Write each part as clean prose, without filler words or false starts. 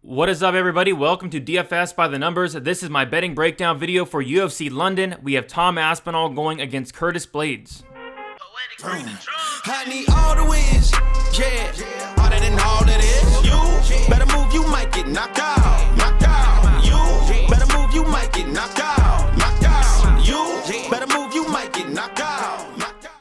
What is up, everybody? Welcome to DFS by the Numbers. This is my betting breakdown video for UFC London. We have Tom Aspinall going against Curtis Blades. I need all the wins, yeah. Harder than all that is. You better move, you might get knocked out. Knocked out. You better move, you might get knocked out. Knocked out. You better move, you might get knocked out. Knocked out.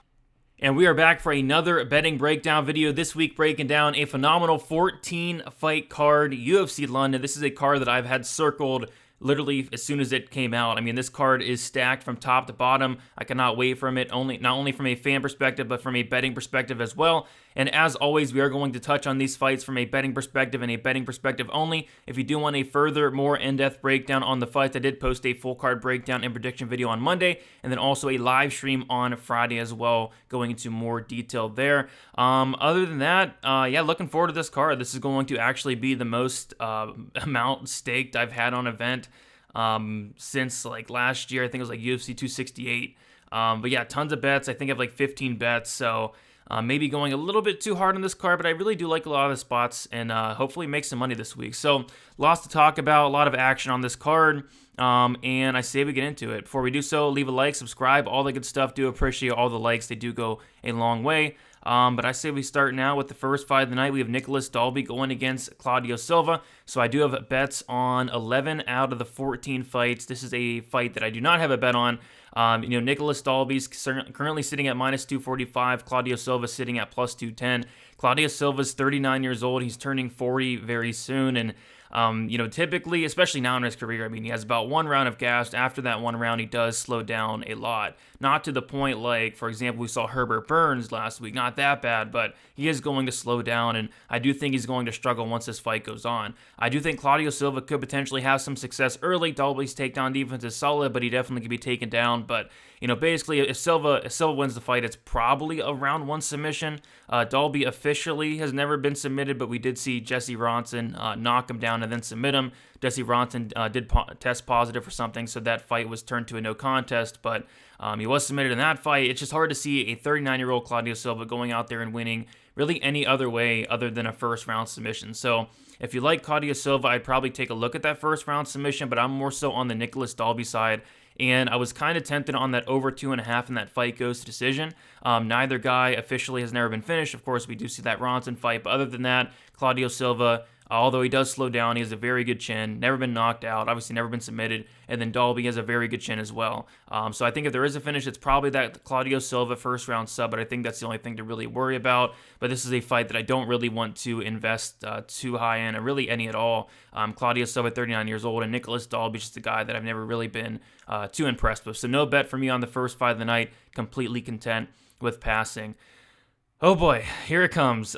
And we are back for another betting breakdown video. This week breaking down a phenomenal 14-fight card, UFC London. This is a card that I've had circled literally as soon as it came out. I mean, this card is stacked from top to bottom. I cannot wait from it, not only from a fan perspective, but from a betting perspective as well. And as always, we are going to touch on these fights from a betting perspective and a betting perspective only. If you do want a further, more in-depth breakdown on the fights, I did post a full card breakdown and prediction video on Monday, and then also a live stream on Friday as well, going into more detail there. Other than that, yeah, looking forward to this card. This is going to actually be the most amount staked I've had on event since like last year. I think it was like UFC 268. But yeah, tons of bets. I think I have like 15 bets, so maybe going a little bit too hard on this card, but I really do like a lot of the spots and hopefully make some money this week. So lots to talk about, a lot of action on this card, and I say we get into it. Before we do so, leave a like, subscribe, all the good stuff. Do appreciate all the likes. They do go a long way. But I say we start now with the first fight of the night. We have Nicholas Dalby going against Claudio Silva. So I do have bets on 11 out of the 14 fights. This is a fight that I do not have a bet on. Nicholas Dalby's currently sitting at minus 245. Claudio Silva sitting at plus 210. Claudio Silva's 39 years old. He's turning 40 very soon. And typically, especially now in his career, I mean, he has about one round of gas. After that one round, he does slow down a lot. Not to the point like, for example, we saw Herbert Burns last week. Not that bad, but he is going to slow down, and I do think he's going to struggle once this fight goes on. I do think Claudio Silva could potentially have some success early. Dalby's takedown defense is solid, but he definitely could be taken down. But, basically, if Silva wins the fight, it's probably a round one submission. Dalby officially has never been submitted, but we did see Jesse Ronson knock him down and then submit him. Jesse Ronson did test positive for something, so that fight was turned to a no contest, but he was submitted in that fight. It's just hard to see a 39-year-old Claudio Silva going out there and winning really any other way other than a first-round submission. So if you like Claudio Silva, I'd probably take a look at that first-round submission, but I'm more so on the Nicholas Dalby side. And I was kind of tempted on that over 2.5 and that fight goes to decision. Neither guy officially has never been finished. Of course, we do see that Ronson fight. But other than that, Claudio Silva, although he does slow down, he has a very good chin. Never been knocked out. Obviously, never been submitted. And then Dalby has a very good chin as well. So I think if there is a finish, it's probably that Claudio Silva first-round sub. But I think that's the only thing to really worry about. But this is a fight that I don't really want to invest too high in, or really any at all. Claudio Silva, 39 years old, and Nicholas Dalby is just a guy that I've never really been too impressed with. So no bet for me on the first fight of the night. Completely content with passing. Oh boy, here it comes.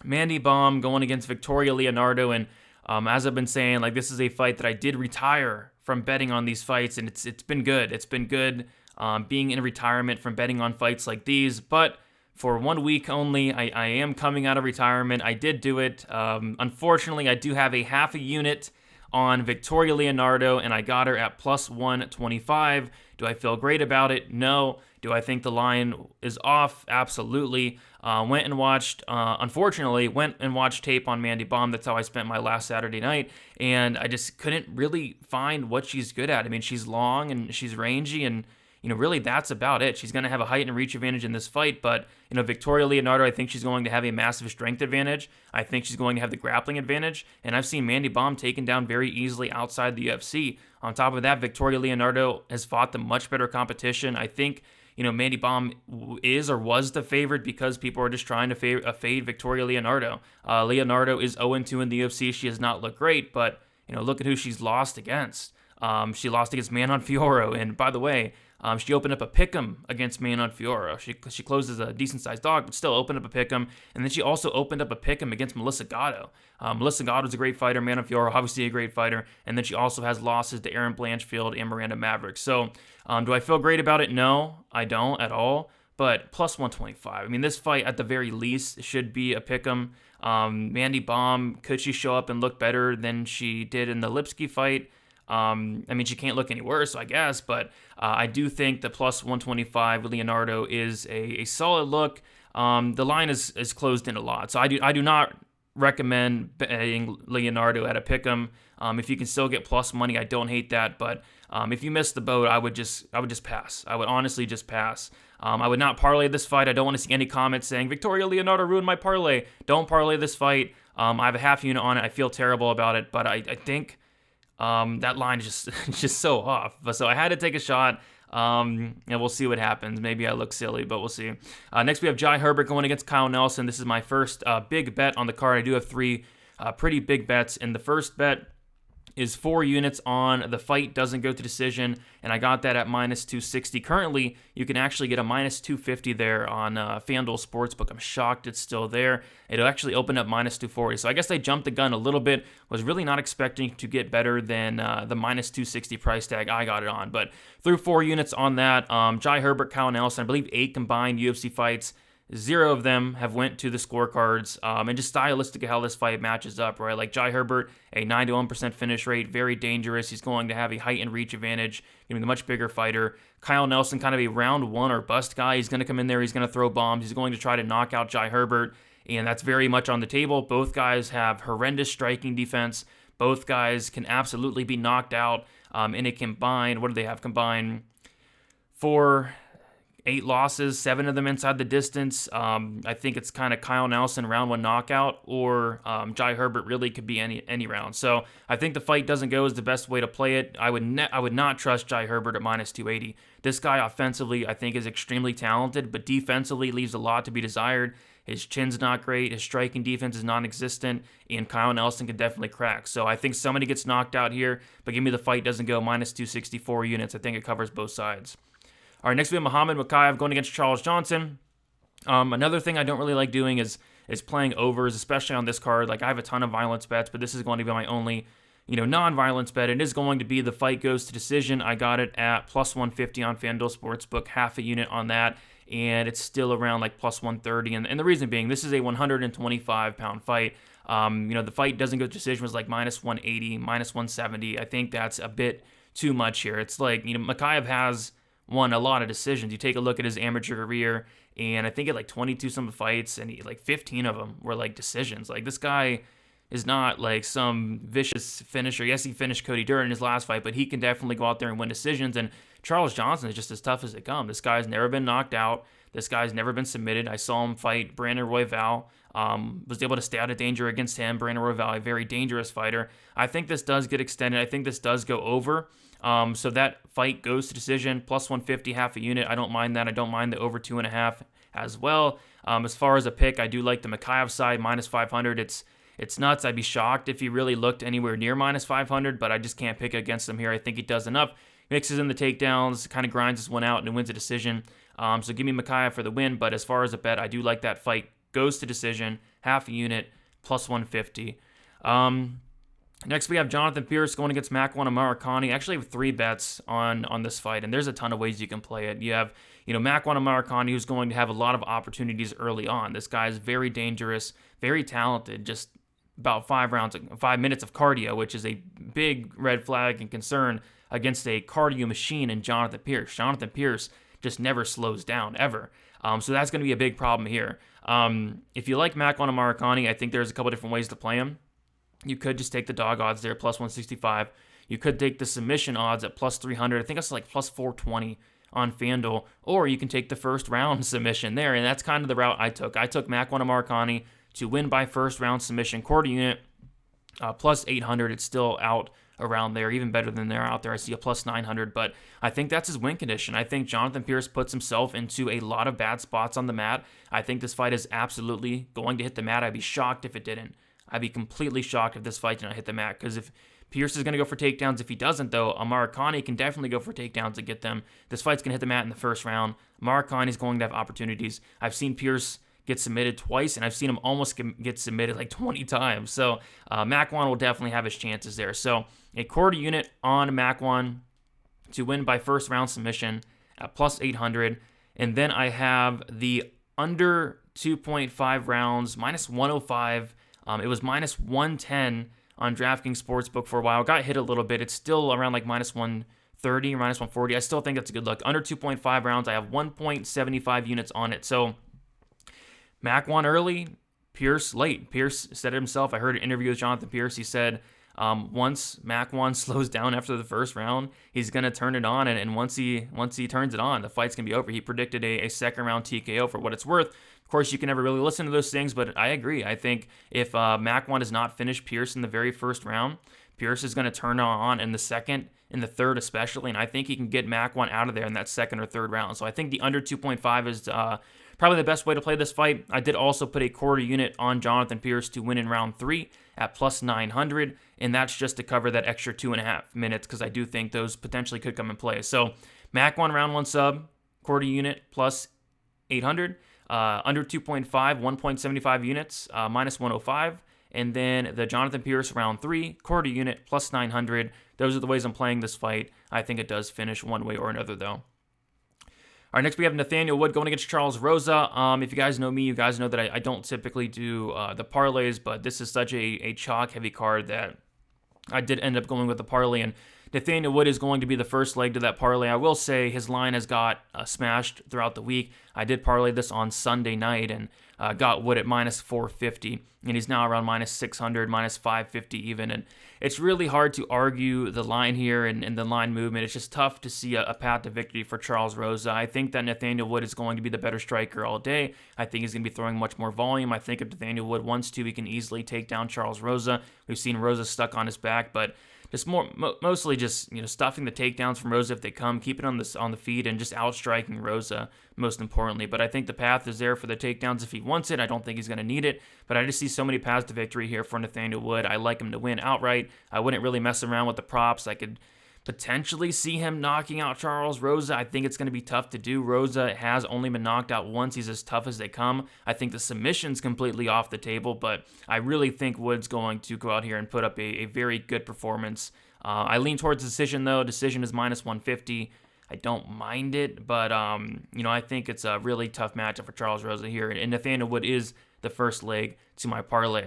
Mandy Baum going against Victoria Leonardo, and as I've been saying, like, this is a fight that I did retire from betting on these fights, and it's been good. It's been good being in retirement from betting on fights like these, but for 1 week only, I am coming out of retirement. I did do it. Unfortunately, I do have a half a unit on Victoria Leonardo, and I got her at plus 125. Do I feel great about it? No. Do I think the line is off? Absolutely. Unfortunately, went and watched tape on Mandy Baum. That's how I spent my last Saturday night, and I just couldn't really find what she's good at. I mean, she's long and she's rangy, and really that's about it. She's going to have a height and reach advantage in this fight, but, Victoria Leonardo, I think she's going to have a massive strength advantage. I think she's going to have the grappling advantage, and I've seen Mandy Baum taken down very easily outside the UFC. On top of that, Victoria Leonardo has fought the much better competition. I think, Mandy Baum is or was the favorite because people are just trying to fade Victoria Leonardo. Leonardo is 0-2 in the UFC. She has not looked great, but, look at who she's lost against. She lost against Manon Fiorot, and by the way, she opened up a pick'em against Manon Fiorot. She closed as a decent-sized dog, but still opened up a pick'em. And then she also opened up a pick'em against Melissa Gatto. Melissa Gatto is a great fighter. Manon Fiorot, obviously a great fighter. And then she also has losses to Erin Blanchfield and Miranda Maverick. So do I feel great about it? No, I don't at all. But plus 125. I mean, this fight, at the very least, should be a pick'em. Mandy Baum, could she show up and look better than she did in the Lipsky fight? She can't look any worse, I guess, but I do think the plus 125 Leonardo is a solid look. The line is closed in a lot, so I do not recommend betting Leonardo at a pick'em. If you can still get plus money, I don't hate that. But if you miss the boat, I would just pass. I would honestly just pass. I would not parlay this fight. I don't want to see any comments saying Victoria Leonardo ruined my parlay. Don't parlay this fight. I have a half unit on it. I feel terrible about it, but I think that line is just so off. So I had to take a shot. And we'll see what happens. Maybe I look silly, but we'll see. Next, we have Jai Herbert going against Kyle Nelson. This is my first big bet on the card. I do have 3 pretty big bets. And the first bet is 4 units on the fight doesn't go to decision, and I got that at minus 260. Currently, you can actually get a minus 250 there on FanDuel Sportsbook. I'm shocked it's still there. It'll actually open up minus 240. So I guess I jumped the gun a little bit. Was really not expecting to get better than the minus 260 price tag I got it on. But threw 4 units on that. Jai Herbert, Kyle Nelson, I believe 8 combined UFC fights. 0 of them have went to the scorecards, and just stylistic how this fight matches up, right? Like Jai Herbert, a 91% finish rate, very dangerous. He's going to have a height and reach advantage, giving a much bigger fighter. Kyle Nelson, kind of a round 1 or bust guy. He's going to come in there. He's going to throw bombs. He's going to try to knock out Jai Herbert, and that's very much on the table. Both guys have horrendous striking defense. Both guys can absolutely be knocked out in a combined, what do they have combined? 4, 8 losses, 7 of them inside the distance. I think it's kind of Kyle Nelson round 1 knockout, or Jai Herbert really could be any round. So I think the fight doesn't go is the best way to play it. I would not trust Jai Herbert at minus 280. This guy offensively I think is extremely talented, but defensively leaves a lot to be desired. His chin's not great. His striking defense is non-existent, and Kyle Nelson can definitely crack. So I think somebody gets knocked out here, but give me the fight doesn't go minus 264 units. I think it covers both sides. All right, next we have Mokaev going against Charles Johnson. Another thing I don't really like doing is playing overs, especially on this card. Like I have a ton of violence bets, but this is going to be my only, non-violence bet. It is going to be the fight goes to decision. I got it at plus 150 on FanDuel Sportsbook, half a unit on that, and it's still around like plus 130. And the reason being, this is a 125-pound fight. The fight doesn't go to decision was like minus 180, minus 170. I think that's a bit too much here. It's like, Mokaev has won a lot of decisions. You take a look at his amateur career, and I think at like 22 some fights, and 15 of them were like decisions. Like this guy is not like some vicious finisher. Yes, he finished Cody Durden in his last fight, but he can definitely go out there and win decisions. And Charles Johnson is just as tough as they come. This guy's never been knocked out. This guy's never been submitted. I saw him fight Brandon Royval. Was able to stay out of danger against him. Brandon Royval, a very dangerous fighter. I think this does get extended. I think this does go over. So that fight goes to decision, plus 150, half a unit. I don't mind that. I don't mind the over 2.5 as well. As far as a pick, I do like the Mokaev side, minus 500. It's nuts. I'd be shocked if he really looked anywhere near minus 500, but I just can't pick against him here. I think he does enough. Mixes in the takedowns, kind of grinds this one out, and wins a decision. So give me Mokaev for the win, but as far as a bet, I do like that fight goes to decision, half a unit, plus 150. Next, we have Jonathan Pearce going against Makwan Amirkhani. I actually have 3 bets on this fight, and there's a ton of ways you can play it. You have, Makwan Amirkhani, who's going to have a lot of opportunities early on. This guy is very dangerous, very talented, just about 5 minutes of cardio, which is a big red flag and concern against a cardio machine in Jonathan Pearce. Jonathan Pearce just never slows down, ever. So that's going to be a big problem here. If you like Makwan Amirkhani, I think there's a couple different ways to play him. You could just take the dog odds there, plus 165. You could take the submission odds at plus 300. I think that's like plus 420 on FanDuel. Or you can take the first round submission there, and that's kind of the route I took. I took Makwan Amirkhani to win by first round submission, quarter unit, plus 800. It's still out around there, even better than they're out there. I see a plus 900, but I think that's his win condition. I think Jonathan Pearce puts himself into a lot of bad spots on the mat. I think this fight is absolutely going to hit the mat. I'd be shocked if it didn't. I'd be completely shocked if this fight did not hit the mat, because if Pearce is going to go for takedowns, if he doesn't, though, Amirkhani can definitely go for takedowns and get them. This fight's going to hit the mat in the first round. Amirkhani is going to have opportunities. I've seen Pearce get submitted twice, and I've seen him almost get submitted like 20 times. So Makwan will definitely have his chances there. So a quarter unit on Makwan to win by first round submission at plus 800. And then I have the under 2.5 rounds, minus 105. It was minus 110 on DraftKings Sportsbook for a while. Got hit a little bit. It's still around like minus 130 or minus 140. I still think that's a good look. Under 2.5 rounds, I have 1.75 units on it. So Makwan early, Pearce late. Pearce said it himself. I heard an interview with Jonathan Pearce. He said once McCann slows down after the first round, he's going to turn it on. And once he turns it on, the fight's going to be over. He predicted a second round TKO for what it's worth. Of course, you can never really listen to those things, but I agree. I think if McCann does not finish Pearce in the very first round, Pearce is going to turn on in the second, in the third especially, and I think he can get McCann out of there in that second or third round. So I think the under 2.5 is probably the best way to play this fight. I did also put a quarter unit on Jonathan Pearce to win in round 3 at plus 900, and that's just to cover that extra 2.5 minutes because I do think those potentially could come in play. So McCann round 1 sub, quarter unit plus 800, under 2.5, 1.75 units, minus 105. And then the Jonathan Pearce round 3, quarter unit, plus 900. Those are the ways I'm playing this fight. I think it does finish one way or another, though. All right, next we have Nathaniel Wood going against Charles Rosa. If you guys know me, you guys know that I don't typically do the parlays, but this is such a chalk-heavy card that I did end up going with the parlay, and Nathaniel Wood is going to be the first leg to that parlay. I will say his line has got smashed throughout the week. I did parlay this on Sunday night and got Wood at minus 450, and he's now around minus 600, minus 550 even. And it's really hard to argue the line here and the line movement. It's just tough to see a path to victory for Charles Rosa. I think that Nathaniel Wood is going to be the better striker all day. I think he's going to be throwing much more volume. I think if Nathaniel Wood wants to, he can easily take down Charles Rosa. We've seen Rosa stuck on his back, but just mostly just stuffing the takedowns from Rosa if they come, keeping on the feet, and just outstriking Rosa most importantly. But I think the path is there for the takedowns if he wants it. I don't think he's going to need it, but I just see so many paths to victory here for Nathaniel Wood. I like him to win outright. I wouldn't really mess around with the props. I could potentially see him knocking out Charles Rosa. I think it's going to be tough to do. Rosa has only been knocked out once. He's as tough as they come. I think the submission's completely off the table, but I really think Wood's going to go out here and put up a very good performance. I lean towards decision, though. Decision is minus 150. I don't mind it, but I think it's a really tough matchup for Charles Rosa here, and Nathaniel Wood is the first leg to my parlay.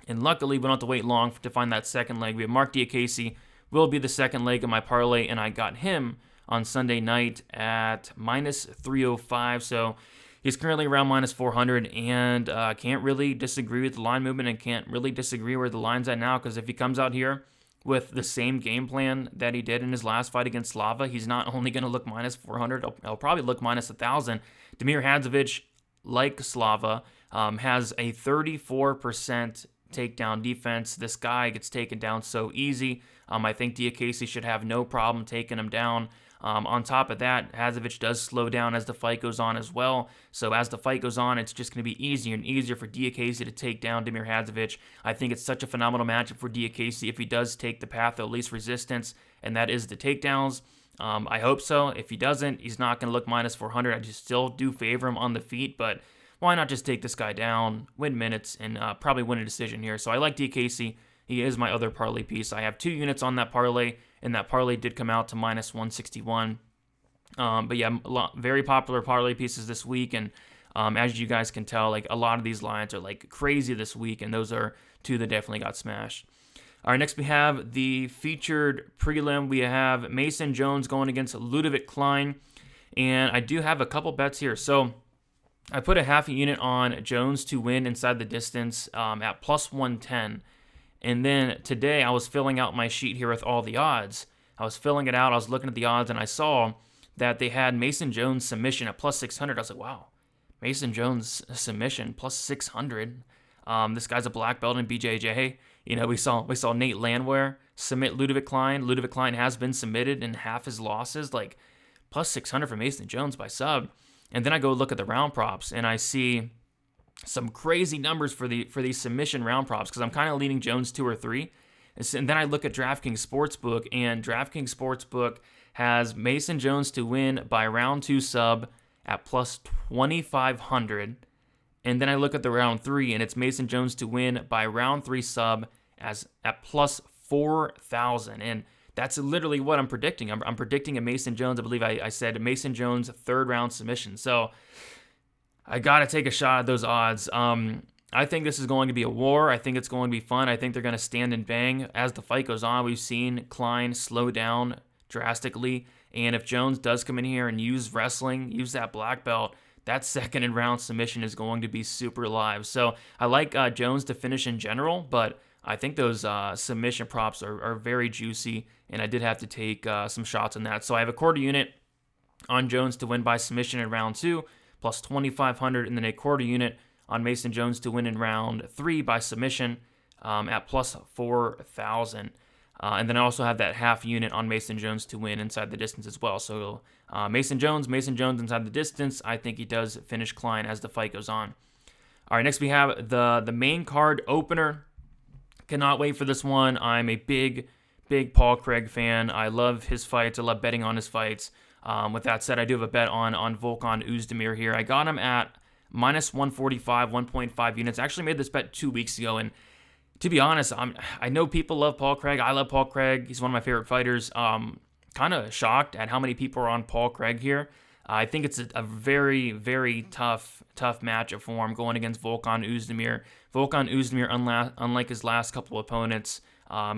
And luckily, we don't have to wait long to find that second leg. We have Mark Diakiese will be the second leg of my parlay, and I got him on Sunday night at minus 305, so he's currently around minus 400, and can't really disagree with the line movement and can't really disagree where the line's at now, because if he comes out here with the same game plan that he did in his last fight against Silva, he's not only going to look minus 400, he'll probably look minus 1,000. Damir Hadzovic, like Silva, has a 34% takedown defense. This guy gets taken down so easy. I think Diakiese should have no problem taking him down. On top of that, Hadzovic does slow down as the fight goes on as well. So as the fight goes on, it's just going to be easier and easier for Diakiese to take down Damir Hadzovic. I think it's such a phenomenal matchup for Diakiese if he does take the path of least resistance, and that is the takedowns. I hope so. If he doesn't, he's not going to look minus 400. I just still do favor him on the feet, but why not just take this guy down, win minutes, and probably win a decision here. So I like Diakiese. He is my other parlay piece. I have 2 units on that parlay, and that parlay did come out to minus 161. But yeah, very popular parlay pieces this week, and as you guys can tell, like a lot of these lines are like crazy this week, and those are 2 that definitely got smashed. All right, next we have the featured prelim. We have Mason Jones going against Leavitt Klein, and I do have a couple bets here. So I put a half a unit on Jones to win inside the distance at plus 110. And then today I was filling out my sheet here with all the odds. I was filling it out. I was looking at the odds, and I saw that they had Mason Jones submission at plus 600. I was like, wow, Mason Jones submission plus 600. This guy's a black belt in BJJ. We saw Nate Landwehr submit Leavitt Klein. Leavitt Klein has been submitted in half his losses. Like plus 600 for Mason Jones by sub. And then I go look at the round props, and I see some crazy numbers for these submission round props because I'm kind of leaning Jones 2 or 3. And then I look at DraftKings Sportsbook, and DraftKings Sportsbook has Mason Jones to win by round 2 sub at plus 2,500. And then I look at the round 3, and it's Mason Jones to win by round 3 sub at plus 4,000. And that's literally what I'm predicting. I'm predicting a Mason Jones. I believe I said Mason Jones 3rd round submission. So I got to take a shot at those odds. I think this is going to be a war. I think it's going to be fun. I think they're going to stand and bang. As the fight goes on, we've seen Klein slow down drastically. And if Jones does come in here and use wrestling, use that black belt, that second and round submission is going to be super live. So I like Jones to finish in general, but I think those submission props are very juicy, and I did have to take some shots on that. So I have a quarter unit on Jones to win by submission in round 2, plus 2,500, and then a quarter unit on Mason Jones to win in round 3 by submission at plus 4,000. And then I also have that half unit on Mason Jones to win inside the distance as well. So Mason Jones inside the distance. I think he does finish Klein as the fight goes on. All right, next we have the main card opener. Cannot wait for this one. I'm a big Paul Craig fan. I love his fights. I love betting on his fights. With that said, I do have a bet on Volkan Oezdemir here. I got him at minus 145, 1.5 units. I actually made this bet 2 weeks ago, and to be honest, I know people love Paul Craig. I love Paul Craig. He's one of my favorite fighters. Kind of shocked at how many people are on Paul Craig here. I think it's a very, very tough matchup for him going against Volkan Oezdemir. Volkan Oezdemir, unlike his last couple opponents,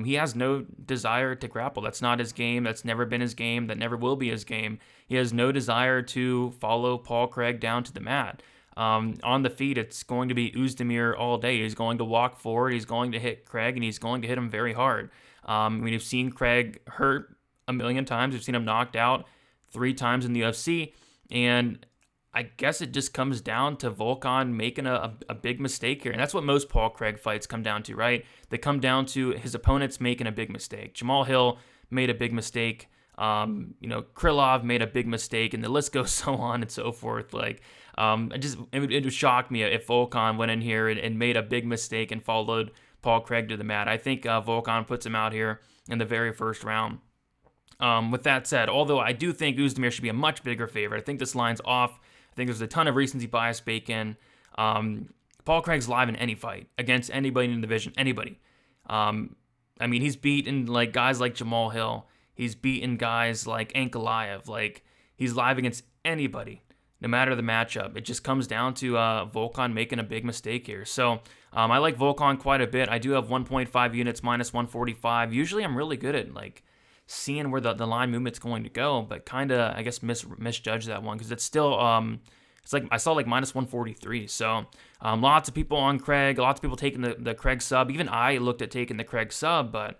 he has no desire to grapple. That's not his game. That's never been his game. That never will be his game. He has no desire to follow Paul Craig down to the mat. On the feet, it's going to be Oezdemir all day. He's going to walk forward. He's going to hit Craig, and he's going to hit him very hard. We've seen Craig hurt a million times. We've seen him knocked out 3 times in the UFC, and I guess it just comes down to Volkan making a big mistake here. And that's what most Paul Craig fights come down to, right? They come down to his opponents making a big mistake. Jamal Hill made a big mistake. Krylov made a big mistake, and the list goes so on and so forth. Like, it would shock me if Volkan went in here and made a big mistake and followed Paul Craig to the mat. I think Volkan puts him out here in the very first round. With that said, although I do think Oezdemir should be a much bigger favorite, I think this line's off. I think there's a ton of recency bias baked in. Paul Craig's live in any fight against anybody in the division, anybody. He's beaten like guys like Jamal Hill. He's beaten guys like Ankalaev. Like, he's live against anybody, no matter the matchup. It just comes down to Volkan making a big mistake here. So I like Volkan quite a bit. I do have 1.5 units minus 145. Usually I'm really good at like seeing where the line movement's going to go, but kind of, I guess, misjudged that one because it's still, it's like I saw like minus 143. So lots of people on Craig, lots of people taking the Craig sub. Even I looked at taking the Craig sub, but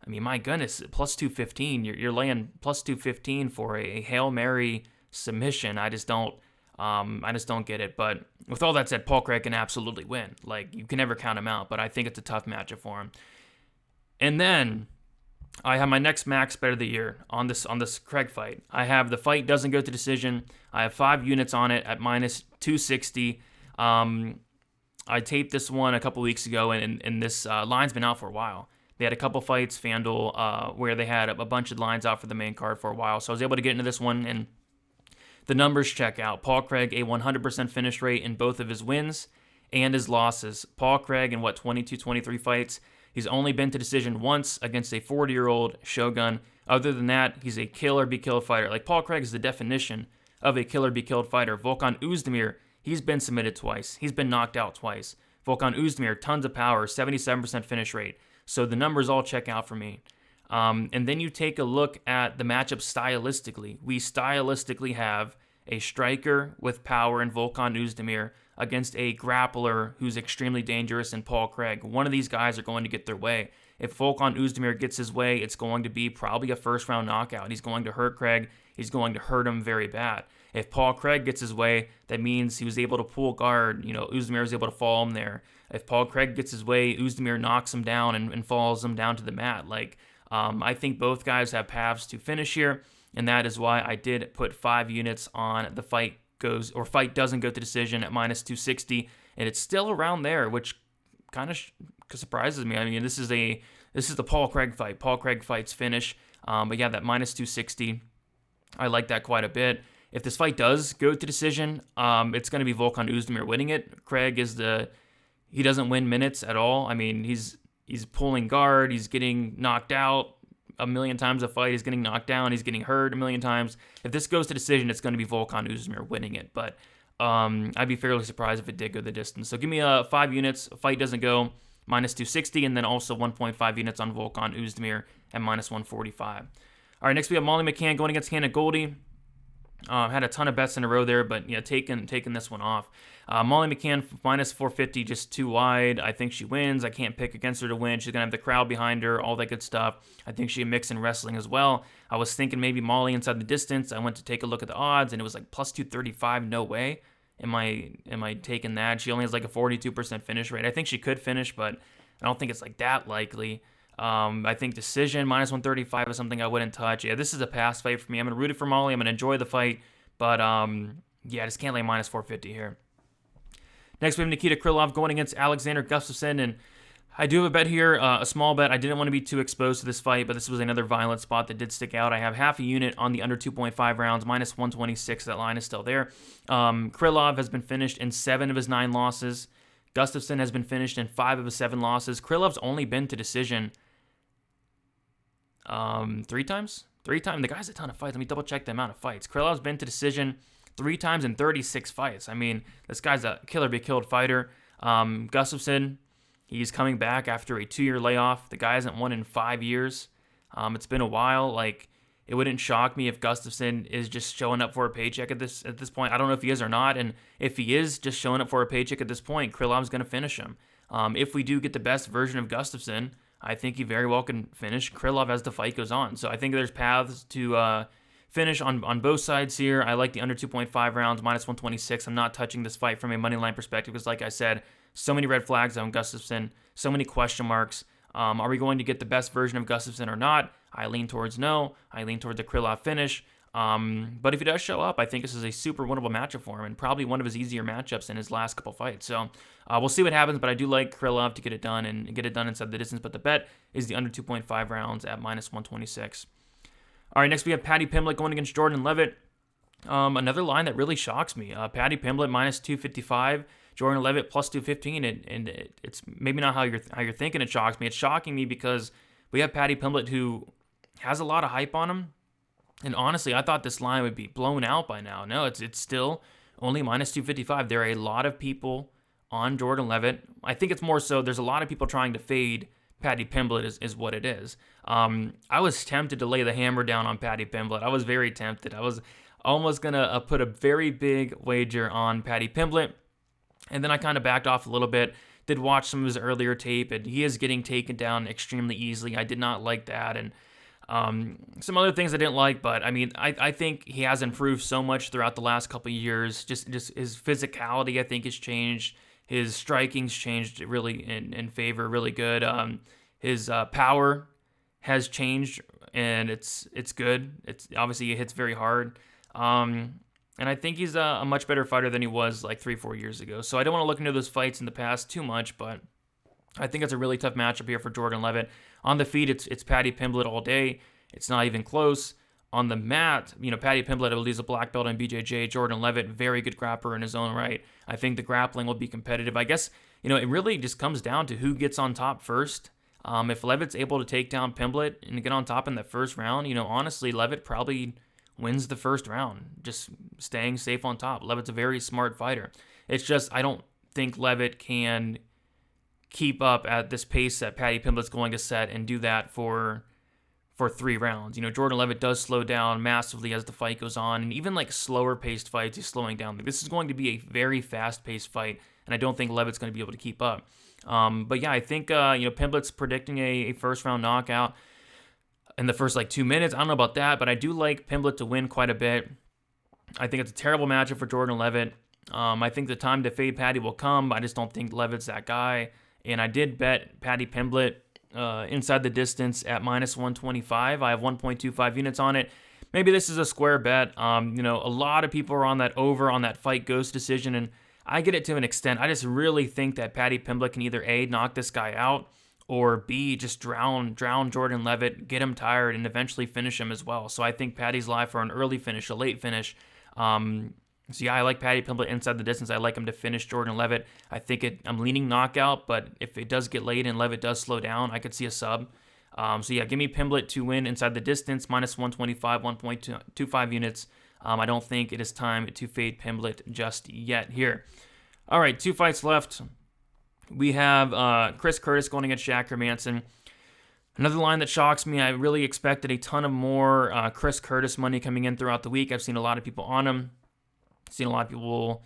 I mean, my goodness, plus 215. You're laying plus 215 for a Hail Mary submission. I just don't get it. But with all that said, Paul Craig can absolutely win. Like, you can never count him out, but I think it's a tough matchup for him. And then I have my next max bet of the year on this Craig fight. I have the fight doesn't go to decision. I have 5 units on it at minus 260. I taped this one a couple weeks ago, and this line's been out for a while. They had a couple fights, FanDuel, where they had a bunch of lines out for the main card for a while. So I was able to get into this one, and the numbers check out. Paul Craig, a 100% finish rate in both of his wins and his losses. Paul Craig in 22, 23 fights. He's only been to decision once against a 40-year-old Shogun. Other than that, he's a kill or be killed fighter. Like, Paul Craig is the definition of a kill or be killed fighter. Volkan Oezdemir, he's been submitted twice. He's been knocked out twice. Volkan Oezdemir, tons of power, 77% finish rate. So the numbers all check out for me. And then you take a look at the matchup stylistically. We stylistically have a striker with power in Volkan Oezdemir against a grappler who's extremely dangerous in Paul Craig. One of these guys are going to get their way. If Volkan Oezdemir gets his way, it's going to be probably a first-round knockout. He's going to hurt Craig. He's going to hurt him very bad. If Paul Craig gets his way, that means he was able to pull guard. Oezdemir was able to fall him there. If Paul Craig gets his way, Oezdemir knocks him down and falls him down to the mat. I think both guys have paths to finish here, and that is why I did put 5 units on the fight doesn't go to decision at minus 260, and it's still around there, which kind of surprises me. I mean, this is the Paul Craig fight. Paul Craig fights finish, but yeah, that minus 260, I like that quite a bit. If this fight does go to decision, it's going to be Volkan Oezdemir winning it. Craig he doesn't win minutes at all. I mean, he's pulling guard, he's getting knocked out a million times a fight, he's getting knocked down, he's getting hurt a million times. If this goes to decision, it's going to be Volkan Oezdemir winning it, but I'd be fairly surprised if it did go the distance. So give me 5 units, a fight doesn't go, minus 260, and then also 1.5 units on Volkan Oezdemir at minus 145. All right, next we have Molly McCann going against Hannah Goldie. Had a ton of bets in a row there, but yeah, taking this one off. Molly McCann minus 450, just too wide. I think she wins. I can't pick against her to win. She's gonna have the crowd behind her, all that good stuff. I think she can mix in wrestling as well. I was thinking maybe Molly inside the distance. I went to take a look at the odds, and it was like plus 235. No way. Am I taking that? She only has like a 42% finish rate. I think she could finish, but I don't think it's like that likely. I think decision minus 135 is something I wouldn't touch. Yeah, this is a pass fight for me. I'm gonna root it for Molly. I'm gonna enjoy the fight, but yeah, I just can't lay minus 450 here. Next, we have Nikita Krylov going against Alexander Gustafsson, and I do have a bet here, a small bet. I didn't want to be too exposed to this fight, but this was another violent spot that did stick out. I have half a unit on the under 2.5 rounds, minus 126. That line is still there. Krylov has been finished in 7 of his 9 losses. Gustafsson has been finished in 5 of his 7 losses. Krylov's only been to decision 3 times? 3 times. The guy's a ton of fights. Let me double check the amount of fights. Krylov's been to decision 3 times in 36 fights. I mean, this guy's a killer be killed fighter. Gustafsson, he's coming back after a 2-year layoff. The guy hasn't won in 5 years. It's been a while. Like, it wouldn't shock me if Gustafsson is just showing up for a paycheck at this point. I don't know if he is or not, and if he is just showing up for a paycheck at this point, Krylov's going to finish him. If we do get the best version of Gustafsson, I think he very well can finish Krylov as the fight goes on. So I think there's paths to finish on both sides here. I like the under 2.5 rounds, minus 126. I'm not touching this fight from a money line perspective because, like I said, so many red flags on Gustafsson, so many question marks. Are we going to get the best version of Gustafsson or not? I lean towards no. I lean towards the Krylov finish. But if he does show up, I think this is a super winnable matchup for him and probably one of his easier matchups in his last couple fights. So we'll see what happens, but I do like Krylov to get it done and get it done inside the distance. But the bet is the under 2.5 rounds at minus 126. All right, next we have Paddy Pimblett going against Jordan Leavitt. Another line that really shocks me. Paddy Pimblett minus 255, Jordan Leavitt plus 215, and it's maybe not how you're thinking it shocks me. It's shocking me because we have Paddy Pimblett who has a lot of hype on him. And honestly, I thought this line would be blown out by now. No, it's still only minus 255. There are a lot of people on Jordan Leavitt. I think it's more so there's a lot of people trying to fade Paddy Pimblett is what it is. I was tempted to lay the hammer down on Paddy Pimblett. I was very tempted. I was almost going to put a very big wager on Paddy Pimblett. And then I kind of backed off a little bit. Did watch some of his earlier tape, and he is getting taken down extremely easily. I did not like that. And some other things I didn't like, but I mean, I think he has improved so much throughout the last couple of years. Just his physicality, I think, has changed. His striking's changed really in favor, really good. His power has changed, and it's good. It's obviously he hits very hard. And I think he's a much better fighter than he was like 3-4 years ago. So I don't want to look into those fights in the past too much, but I think it's a really tough matchup here for Jordan Leavitt. On the feet, it's Paddy Pimblett all day. It's not even close. On the mat, Paddy Pimblett, I believe, is a black belt in BJJ. Jordan Leavitt, very good grappler in his own right. I think the grappling will be competitive. I guess, it really just comes down to who gets on top first. If Leavitt's able to take down Pimblett and get on top in that first round, honestly, Leavitt probably wins the first round, just staying safe on top. Leavitt's a very smart fighter. It's just, I don't think Leavitt can keep up at this pace that Paddy Pimblett's going to set and do that for 3 rounds. Jordan Leavitt does slow down massively as the fight goes on, and even like slower paced fights, he's slowing down. This is going to be a very fast paced fight, and I don't think Leavitt's going to be able to keep up. But yeah, I think Pimblett's predicting a first round knockout in the first 2 minutes. I don't know about that, but I do like Pimblett to win quite a bit. I think it's a terrible matchup for Jordan Leavitt. I think the time to fade Paddy will come. I just don't think Leavitt's that guy. And I did bet Paddy Pimblett inside the distance at minus 125. I have 1.25 units on it. Maybe this is a square bet. A lot of people are on that over on that fight ghost decision, and I get it to an extent. I just really think that Paddy Pimblett can either A, knock this guy out, or B, just drown Jordan Leavitt, get him tired, and eventually finish him as well. So I think Paddy's live for an early finish, a late finish. So yeah, I like Paddy Pimblett inside the distance. I like him to finish Jordan Leavitt. I'm leaning knockout, but if it does get late and Leavitt does slow down, I could see a sub. So yeah, give me Pimblett to win inside the distance, minus 125, 1.25 units. I don't think it is time to fade Pimblett just yet here. All right, 2 fights left. We have Chris Curtis going against Jack Hermanson. Another line that shocks me, I really expected a ton of more Chris Curtis money coming in throughout the week. I've seen a lot of people on him. Seen a lot of people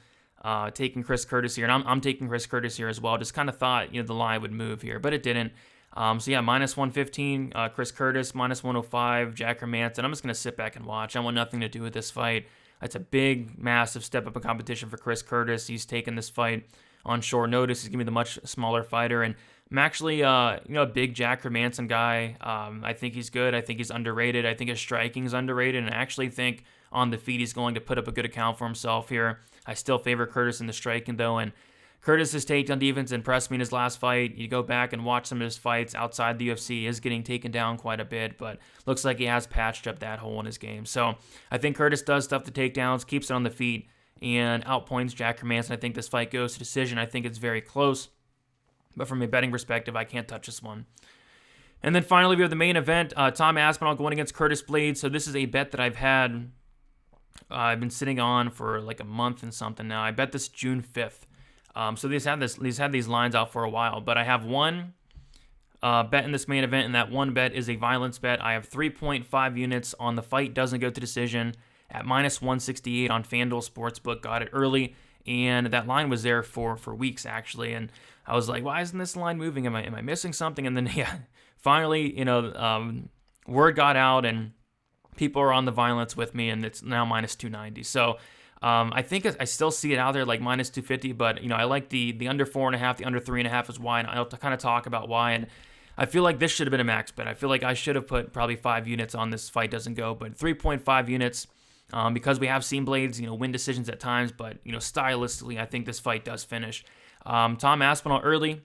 taking Chris Curtis here, and I'm taking Chris Curtis here as well. Just kind of thought, the line would move here, but it didn't. So yeah, minus 115, Chris Curtis, minus 105, Jack Hermanson. I'm just going to sit back and watch. I want nothing to do with this fight. It's a big, massive step up in competition for Chris Curtis. He's taken this fight on short notice. He's going to be the much smaller fighter, and I'm actually, a big Jack Hermanson guy. I think he's good. I think he's underrated. I think his striking is underrated, and I actually think on the feet he's going to put up a good account for himself here. I still favor Curtis in the striking, though, and Curtis's takedown defense impressed me in his last fight. You go back and watch some of his fights outside the UFC, he is getting taken down quite a bit, but looks like he has patched up that hole in his game. So I think Curtis does stuff the takedowns, keeps it on the feet, and outpoints Jack Hermanson. I think this fight goes to decision. I think it's very close, but from a betting perspective, I can't touch this one. And then finally, we have the main event, Tom Aspinall going against Curtis Blaydes. So this is a bet that I've been sitting on for like a month and something now. I bet this June 5th. So these had these lines out for a while, but I have one bet in this main event, and that one bet is a violence bet. I have 3.5 units on the fight doesn't go to decision at minus 168 on FanDuel Sportsbook. Got it early, and that line was there for weeks actually, and I was like, why isn't this line moving? Am I missing something? And then finally, word got out, and people are on the violence with me, and it's now minus 290. So I think I still see it out there like minus 250, but I like the under 4.5, the under 3.5 is why, and I'll kind of talk about why. And I feel like this should have been a max bet. I feel like I should have put probably 5 units on this fight doesn't go, but 3.5 units because we have seen Blaydes win decisions at times, but stylistically I think this fight does finish. Tom Aspinall early,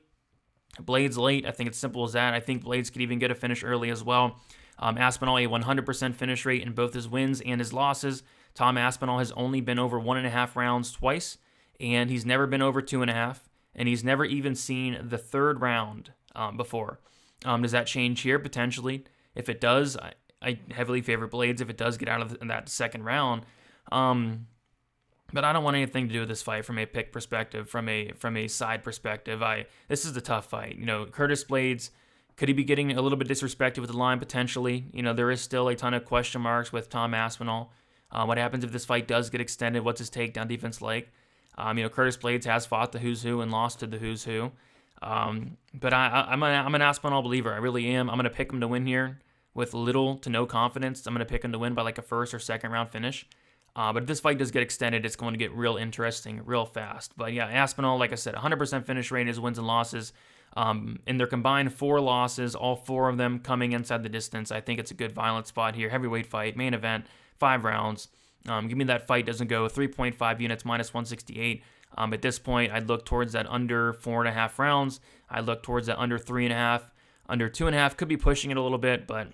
Blaydes late. I think it's simple as that. I think Blaydes could even get a finish early as well. Aspinall a 100% finish rate in both his wins and his losses. Tom Aspinall has only been over 1.5 rounds twice, and he's never been over 2.5, and he's never even seen the third round before. Does that change here? Potentially. If it does, I heavily favor Blaydes if it does get out of that second round. But I don't want anything to do with this fight from a pick perspective, from a side perspective. This is a tough fight. Curtis Blaydes, could he be getting a little bit disrespected with the line potentially? There is still a ton of question marks with Tom Aspinall. What happens if this fight does get extended? What's his takedown defense like? Curtis Blaydes has fought the who's who and lost to the who's who. But I'm an Aspinall believer. I really am. I'm going to pick him to win here with little to no confidence. I'm going to pick him to win by like a first or second round finish. But if this fight does get extended, it's going to get real interesting real fast. But yeah, Aspinall, like I said, 100% finish rate in his wins and losses. In their combined 4 losses, all 4 of them coming inside the distance. I think it's a good violent spot here. Heavyweight fight, main event, 5 rounds. Give me that fight doesn't go 3.5 units, minus 168. At this point, I'd look towards that under 4.5 rounds. I'd look towards that under 3.5, under 2.5. Could be pushing it a little bit, but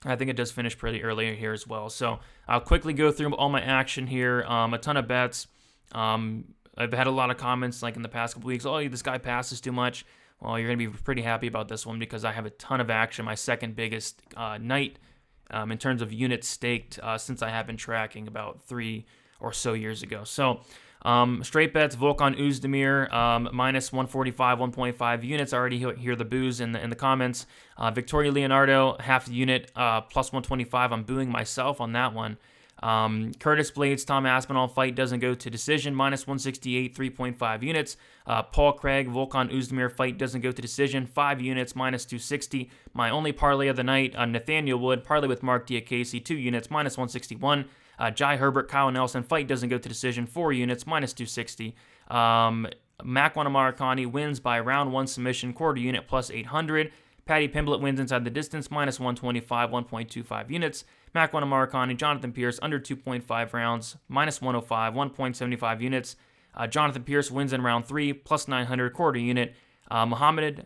I think it does finish pretty early here as well. So I'll quickly go through all my action here. A ton of bets. I've had a lot of comments like in the past couple weeks. Oh, this guy passes too much. Well, you're going to be pretty happy about this one because I have a ton of action. My second biggest night in terms of units staked since I have been tracking about 3 or so years ago. So straight bets, Volkan Oezdemir, minus 145, 1.5 units. I already hear the boos in the comments. Victoria Leonardo, half unit, plus 125. I'm booing myself on that one. Curtis Blaydes, Tom Aspinall fight doesn't go to decision, minus 168, 3.5 units. Paul Craig, Volkan Oezdemir fight doesn't go to decision, 5 units, minus 260. My only parlay of the night, Nathaniel Wood, parlay with Mark Diakiese, 2 units, minus 161. Jai Herbert, Kyle Nelson fight doesn't go to decision, 4 units, minus 260. Makwan Amarikani wins by round 1 submission, quarter unit, plus 800. Paddy Pimblett wins inside the distance, minus 125, 1.25 units. Makwan Amarikani, Jonathan Pearce, under 2.5 rounds, minus 105, 1.75 units. Jonathan Pearce wins in round 3, plus 900, quarter unit. Mokaev,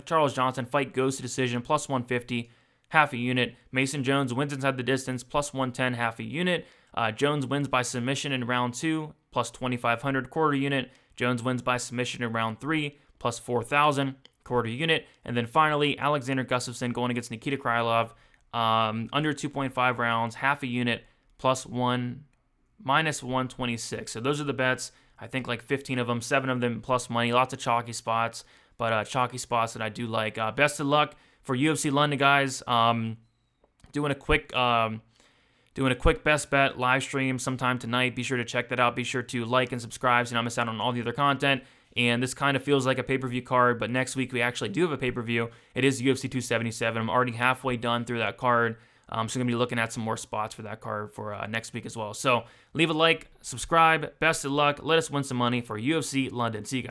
Charles Johnson, fight goes to decision, plus 150, half a unit. Mason Jones wins inside the distance, plus 110, half a unit. Jones wins by submission in round 2, plus 2,500, quarter unit. Jones wins by submission in round 3, plus 4,000, quarter unit. And then finally, Alexander Gustafsson going against Nikita Krylov, under 2.5 rounds, half a unit, plus 1, minus 126. So those are the bets. I think like 15 of them, 7 of them plus money, lots of chalky spots. but chalky spots that I do like. Best of luck for UFC London, guys. Doing a quick best bet live stream sometime tonight. Be sure to check that out. Be sure to like and subscribe so you don't miss out on all the other content. And this kind of feels like a pay-per-view card, but next week we actually do have a pay-per-view. It is UFC 277. I'm already halfway done through that card. So I'm going to be looking at some more spots for that card for next week as well. So leave a like, subscribe, best of luck. Let us win some money for UFC London. See you guys.